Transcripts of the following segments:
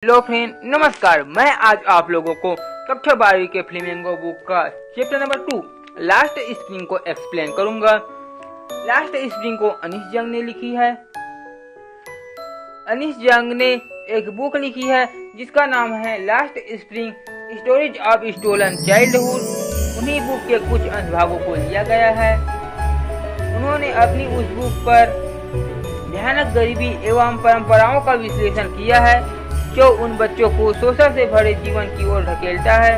Hello friend, नमस्कार। मैं आज आप लोगों को कक्षा 12वीं के फ्लेमिंगो बुक का चैप्टर नंबर 2 लास्ट स्प्रिंग को एक्सप्लेन करूंगा। लास्ट स्प्रिंग को अनीश जंग ने लिखी है। अनीश जंग ने एक बुक लिखी है जिसका नाम है last spring stories of stolen childhood. उन्हीं बुक के कुछ अनुभागों को लिया गया है। उन्होंने अपनी उस बुक पर भयानक गरीबी एवं परंपराओं का विश्लेषण किया है जो उन बच्चों को शोषण से भरे जीवन की ओर ढकेलता है।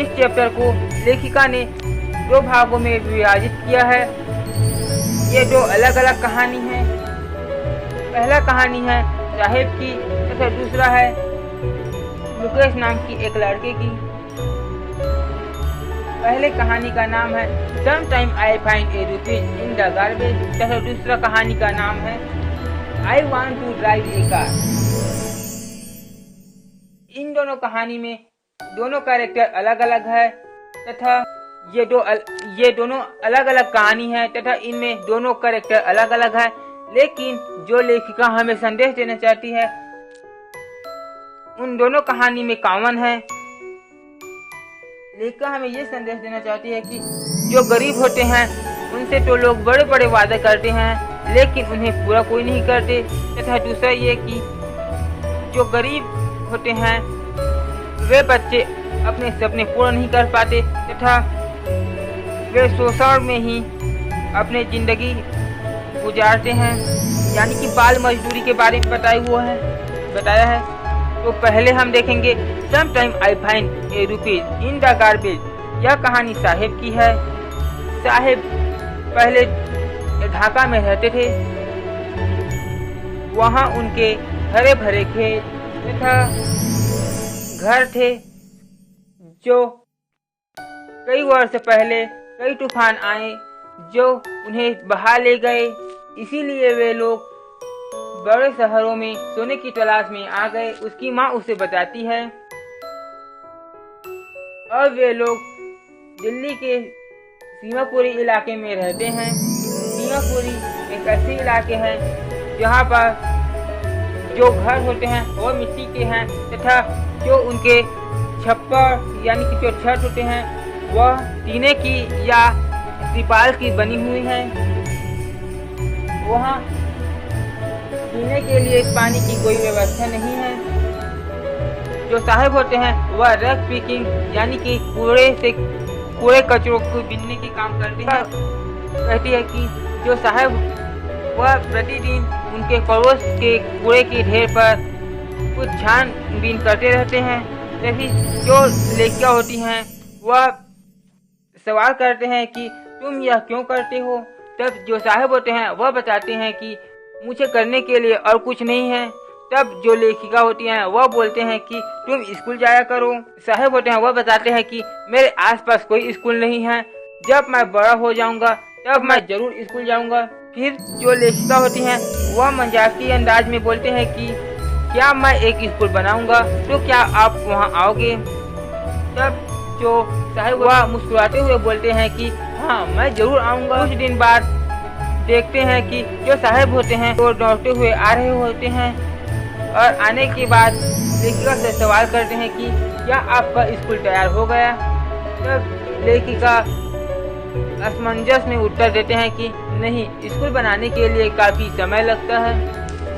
इस चैप्टर को लेखिका ने 2 भागों में विभाजित किया है। ये 2 अलग अलग कहानी है। पहला कहानी है साहेब की तथा दूसरा है मुकेश नाम की एक लड़के की। पहले कहानी का नाम है sometime I find a rupees in the garbage तथा दूसरा कहानी का नाम है I want to drive a car. इन दोनों कहानी में दोनों कैरेक्टर अलग अलग है तथा ये दोनों अलग अलग कहानी है तथा इनमें दोनों कैरेक्टर अलग अलग है। लेकिन जो लेखिका हमें संदेश देना चाहती है उन दोनों कहानी में कॉमन है। लेखिका हमें ये संदेश देना चाहती है कि जो गरीब होते हैं उनसे तो लोग बड़े बड़े वादे करते हैं लेकिन उन्हें पूरा कोई नहीं करते। तथा दूसरा ये कि जो गरीब होते हैं वे बच्चे अपने सपने पूर्ण नहीं कर पाते तथा वे शोषण में ही अपने जिंदगी गुजारते हैं, यानी कि बाल मजदूरी के बारे में बताया है। तो पहले हम देखेंगे sometime I find a rupees in the garbage. यह कहानी साहेब की है। साहेब पहले ढाका में रहते थे। वहाँ उनके हरे भरे खेत तथा घर थे। जो कई वर्ष पहले कई तूफान आए जो उन्हें बहा ले गए। इसीलिए वे लोग बड़े शहरों में सोने की तलाश में आ गए। उसकी माँ उसे बताती है और वे लोग दिल्ली के सीमापुरी इलाके में रहते हैं। सीमापुरी एक ऐसे इलाके हैं जहाँ पर जो घर होते हैं वो मिट्टी के हैं तथा जो उनके छप्पर यानी कि जो छत होते हैं वह टीने की या तिरपाल की बनी हुई है। वहाँ पीने के लिए पानी की कोई व्यवस्था नहीं है। जो साहब होते हैं वह रग पिकिंग यानी कि कूड़े कचरों को बीनने के काम करते हैं। कहती है कि जो साहब वह प्रतिदिन उनके पड़ोस के कूड़े के ढेर पर कुछ छानबीन करते रहते हैं। तभी जो लेखिका होती हैं वह सवाल करते हैं कि तुम यह क्यों करते हो। तब जो साहब होते हैं वह बताते हैं कि मुझे करने के लिए और कुछ नहीं है। तब जो लेखिका होती हैं वह बोलते हैं कि तुम स्कूल जाया करो। साहब होते हैं वह बताते हैं कि मेरे आसपास कोई स्कूल नहीं है। जब मैं बड़ा हो जाऊंगा तब मैं जरूर स्कूल जाऊंगा। फिर जो लेखिका होती हैं वह मजाकी अंदाज में बोलते हैं कि क्या मैं एक स्कूल बनाऊंगा तो क्या आप वहां आओगे। तब जो साहब वह मुस्कुराते हुए बोलते हैं कि हाँ मैं जरूर आऊंगा। कुछ दिन बाद देखते हैं कि जो साहब होते हैं वो दौड़ते हुए आ रहे होते हैं और आने के बाद लेखिका से सवाल करते हैं कि क्या आपका स्कूल तैयार हो गया। तब लेखिका असमंजस में उत्तर देते हैं कि नहीं, स्कूल बनाने के लिए काफी समय लगता है।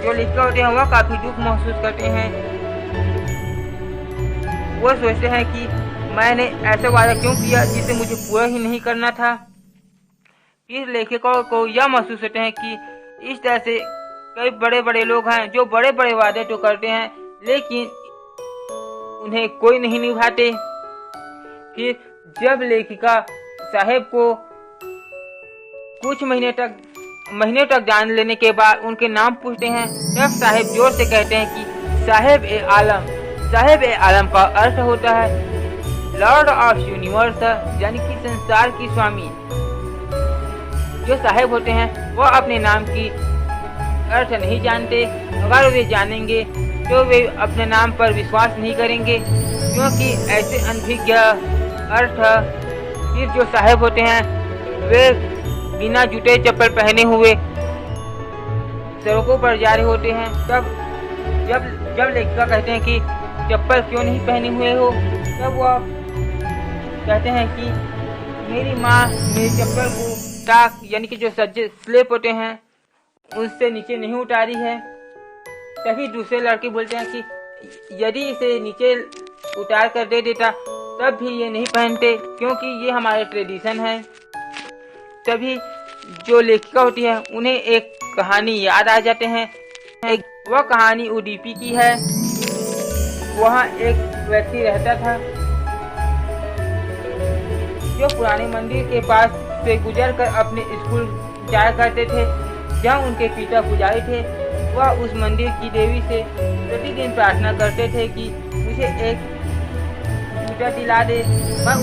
जो लेखिका होते हैं वह काफी दुख महसूस करते हैं। वो सोचते हैं कि मैंने ऐसा वादा क्यों किया जिसे मुझे पूरा ही नहीं करना था। फिर लेखिका को यह महसूस होते हैं कि इस तरह से कई बड़े बड़े लोग हैं जो बड़े बड़े वादे तो करते हैं लेकिन उन्हें कोई नहीं निभाते। फिर जब लेखिका साहेब को कुछ महीने तक जान लेने के बाद उनके नाम पूछते हैं तब साहेब जोर से कहते हैं कि साहेब ए आलम। साहेब ए आलम का अर्थ होता है लॉर्ड ऑफ यूनिवर्स यानी कि संसार की स्वामी। जो साहेब होते हैं वह अपने नाम की अर्थ नहीं जानते। अगर वे जानेंगे तो वे अपने नाम पर विश्वास नहीं करेंगे क्योंकि ऐसे अनभिज्ञ अर्थ। फिर जो साहेब होते हैं वे बिना जूते चप्पल पहने हुए सड़कों पर जा रहे होते हैं। तब जब लेखिका कहते हैं कि चप्पल क्यों नहीं पहने हुए हो। तब वह कहते हैं कि मेरी माँ मेरी चप्पल को टाक यानी कि जो सज्जे स्लेप होते हैं उससे नीचे नहीं उतारी है। तभी दूसरे लड़के बोलते हैं कि यदि इसे नीचे उतार कर दे देता तब भी ये नहीं पहनते, क्योंकि ये हमारे ट्रेडिशन है। तभी जो लेखिका होती है उन्हें एक कहानी याद आ जाते हैं। वह कहानी उडुपी की है। वहाँ एक व्यक्ति रहता था जो पुराने मंदिर के पास से गुजरकर अपने स्कूल जाया करते थे, जहाँ उनके पिता पुजारी थे। वह उस मंदिर की देवी से प्रतिदिन प्रार्थना करते थे कि मुझे एक जूता दिला दे, मैं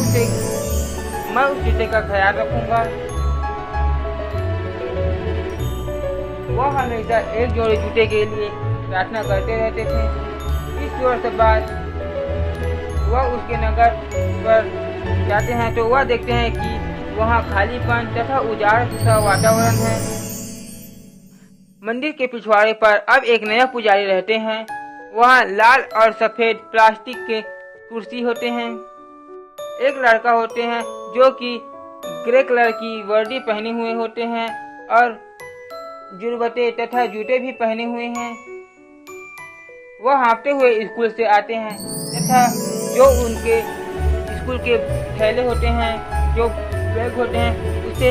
उस जूते का ख्याल रखूंगा। वह हमेशा एक जोड़े जूते के लिए प्रार्थना करते रहते थे। इस जोड़ से बाद वह उसके नगर पर जाते हैं तो वह देखते हैं कि वहाँ खालीपन तथा उजाड़ सा वातावरण है। मंदिर के पिछवाड़े पर अब एक नया पुजारी रहते हैं। वहाँ लाल और सफेद प्लास्टिक के कुर्सी होते हैं। एक लड़का होते हैं जो कि ग्रे कलर की वर्दी पहने हुए होते हैं और जुर्बते तथा जूते भी पहने हुए हैं। वह हाँफते हुए स्कूल से आते हैं तथा जो उनके स्कूल के थैले होते हैं, जो बैग होते हैं, उसे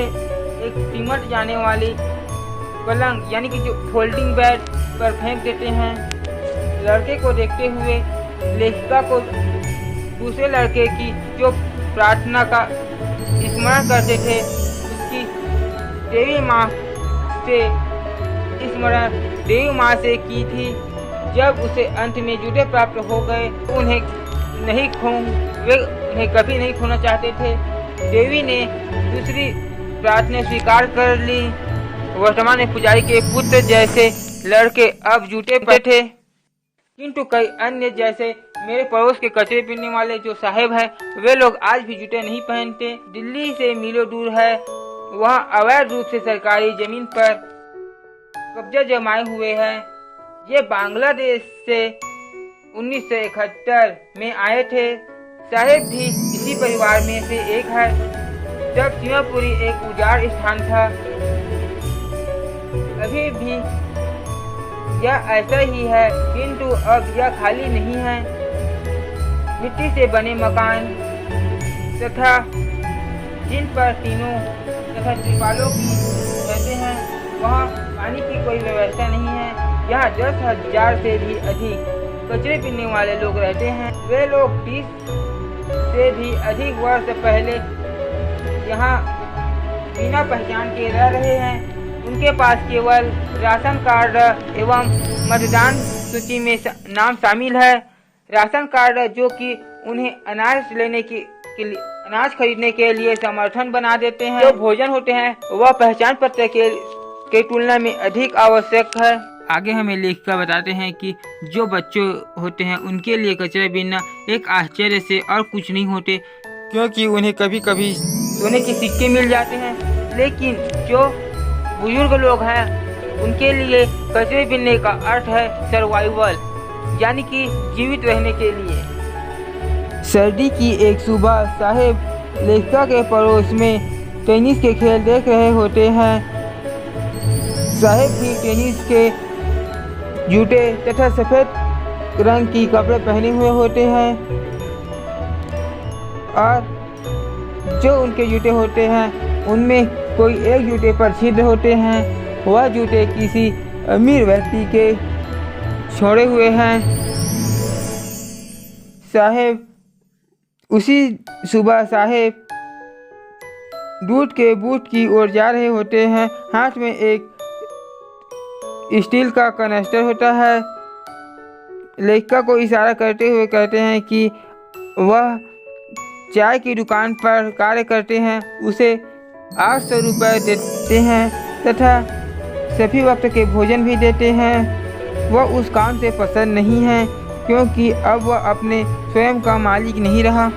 एक सिमट जाने वाली पलंग यानी कि जो फोल्डिंग बेड पर फेंक देते हैं। लड़के को देखते हुए लेखिका को दूसरे लड़के की जो प्रार्थना का स्मरण करते थे उसकी देवी माँ से की थी। जब उसे अंत में जूते प्राप्त हो गए तो वे उन्हें कभी नहीं खोना चाहते थे। देवी ने दूसरी प्रार्थना स्वीकार कर ली। वर्तमान में पुजारी के पुत्र जैसे लड़के अब जूते पहनते थे, किंतु कई अन्य जैसे मेरे पड़ोस के कचरे पीने वाले जो साहेब हैं वे लोग आज भी जूते नहीं पहनते। दिल्ली से मीलों दूर है, वहाँ अवैध रूप से सरकारी जमीन पर कब्जा जमाए हुए हैं। ये बांग्लादेश से 1971 में आए थे। साहेब भी इसी परिवार में से एक है। जब सीमापुरी एक उजाड़ स्थान था, अभी भी यह ऐसा ही है, किंतु अब यह खाली नहीं है। मिट्टी से बने मकान तथा जिन पर टीनों तथा तिरपालों की रहते हैं, वहाँ पानी की कोई व्यवस्था नहीं है। यहाँ 10,000 से भी अधिक कचरे पीने वाले लोग रहते हैं। वे लोग 30 से भी अधिक वर्ष पहले यहाँ बिना पहचान के रह रहे हैं। उनके पास केवल राशन कार्ड एवं मतदान सूची में नाम शामिल है। राशन कार्ड जो कि उन्हें अनाज खरीदने के लिए समर्थन बना देते हैं। जो भोजन होते हैं वह पहचान पत्र के तुलना में अधिक आवश्यक है। आगे हमें लेखिका बताते हैं कि जो बच्चे होते हैं उनके लिए कचरा बीनना एक आश्चर्य से और कुछ नहीं होते, क्योंकि उन्हें कभी कभी सोने के सिक्के मिल जाते हैं। लेकिन जो बुजुर्ग लोग हैं उनके लिए कचरे बीनने का अर्थ है सर्वाइवल, यानी कि जीवित रहने के लिए। सर्दी की एक सुबह साहेब लेखिका के पड़ोस में टेनिस के खेल देख रहे होते हैं। साहेब भी टेनिस के जूते तथा सफेद रंग की कपड़े पहने हुए होते हैं और जो उनके जूते होते हैं उनमें कोई एक जूते पर छिद्र होते हैं। वह जूते किसी अमीर व्यक्ति के छोड़े हुए हैं। साहेब उसी सुबह साहेब दूध के बूथ की ओर जा रहे होते हैं। हाथ में एक स्टील का कनस्टर होता है। लेखिका को इशारा करते हुए कहते हैं कि वह चाय की दुकान पर कार्य करते हैं। उसे 800 रुपये देते हैं तथा सभी वक्त के भोजन भी देते हैं। वह उस काम से पसंद नहीं है, क्योंकि अब वह अपने स्वयं का मालिक नहीं रहा।